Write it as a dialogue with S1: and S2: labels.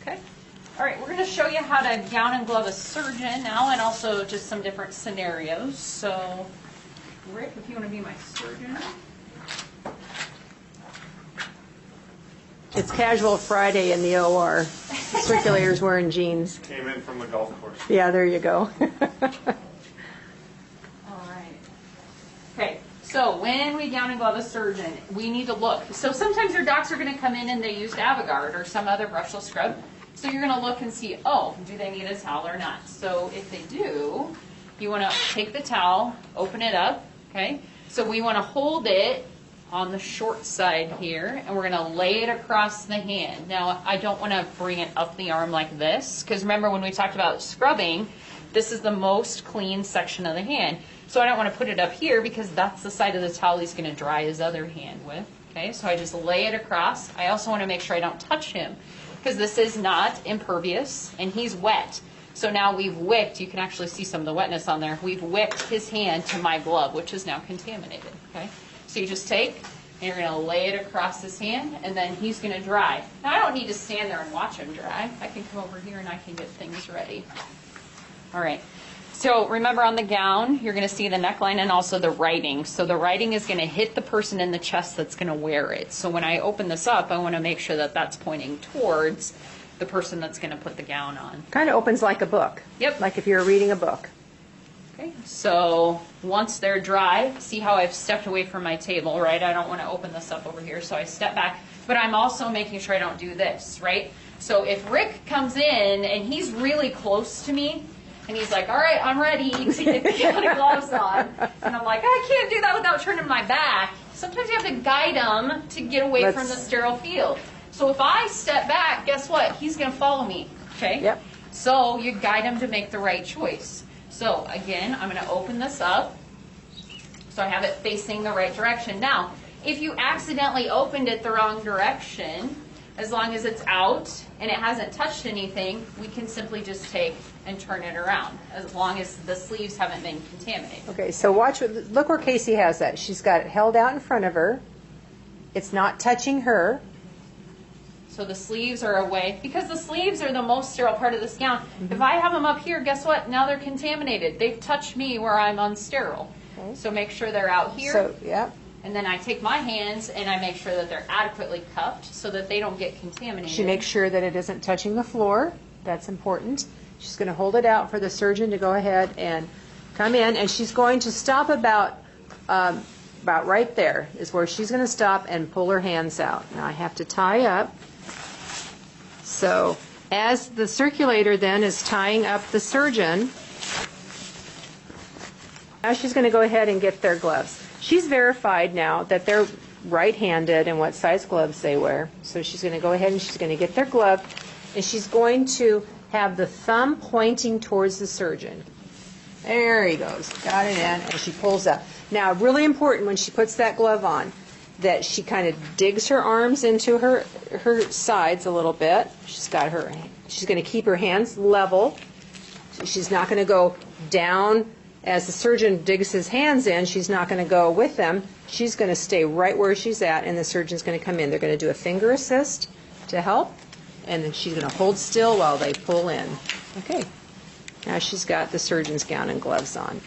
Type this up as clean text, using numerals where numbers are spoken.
S1: Okay. All right, we're going to show you how to gown and glove a surgeon now, and also just some different scenarios. So, Rick, if you want to be my surgeon.
S2: It's casual Friday in the OR. Circulator's wearing jeans.
S3: Came in from the golf course.
S2: Yeah, there you go.
S1: All right. Okay, so when we gown and glove a surgeon, we need to look. So sometimes your docs are going to come in and they used Avogard or some other brushless scrub. So you're going to look and see, oh, do they need a towel or not? So if they do, you want to take the towel, open it up, okay? So we want to hold it on the short side here, and we're going to lay it across the hand. Now, I don't want to bring it up the arm like this, because remember when we talked about scrubbing, this is the most clean section of the hand. So I don't want to put it up here because that's the side of the towel he's going to dry his other hand with. Okay, so I just lay it across. I also want to make sure I don't touch him, because this is not impervious, and he's wet. So now we've wicked, you can actually see some of the wetness on there, we've wicked his hand to my glove, which is now contaminated. Okay. So you just take, and you're going to lay it across his hand, and then he's going to dry. Now, I don't need to stand there and watch him dry. I can come over here and I can get things ready. All right. So remember on the gown, you're going to see the neckline and also the writing. So the writing is going to hit the person in the chest that's going to wear it. So when I open this up, I want to make sure that that's pointing towards the person that's going to put the gown on.
S2: Kind of opens like a book.
S1: Yep.
S2: Like if you're reading a book.
S1: Okay, so once they're dry, see how I've stepped away from my table, right? I don't want to open this up over here, so I step back. But I'm also making sure I don't do this, right? So if Rick comes in and he's really close to me, and he's like, all right, I'm ready to get the gown and gloves on. And I'm like, I can't do that without turning my back. Sometimes you have to guide him to get away from the sterile field. So if I step back, guess what? He's going to follow me, okay?
S2: Yep.
S1: So you guide him to make the right choice. So again, I'm going to open this up so I have it facing the right direction. Now, if you accidentally opened it the wrong direction, as long as it's out and it hasn't touched anything, we can simply just take and turn it around, as long as the sleeves haven't been contaminated.
S2: Okay, so look where Casey has that. She's got it held out in front of her. It's not touching her.
S1: So the sleeves are away, because the sleeves are the most sterile part of this gown. If I have them up here, guess what? Now they're contaminated. They've touched me where I'm unsterile. Okay. So make sure they're out here.
S2: So, yeah.
S1: And then I take my hands and I make sure that they're adequately cupped so that they don't get contaminated.
S2: She makes sure that it isn't touching the floor. That's important. She's going to hold it out for the surgeon to go ahead and come in, and she's going to stop about right there is where she's going to stop and pull her hands out. Now I have to tie up. So as the circulator then is tying up the surgeon, now she's going to go ahead and get their gloves. She's verified now that they're right-handed and what size gloves they wear. So she's going to go ahead and she's going to get their glove, and she's going to have the thumb pointing towards the surgeon. There he goes. Got it in, and she pulls up. Now, really important when she puts that glove on, that she kind of digs her arms into her sides a little bit. She's going to keep her hands level. She's not going to go down as the surgeon digs his hands in. She's not going to go with them. She's going to stay right where she's at, and the surgeon's going to come in. They're going to do a finger assist to help, and then she's going to hold still while they pull in. Okay. Now she's got the surgeon's gown and gloves on.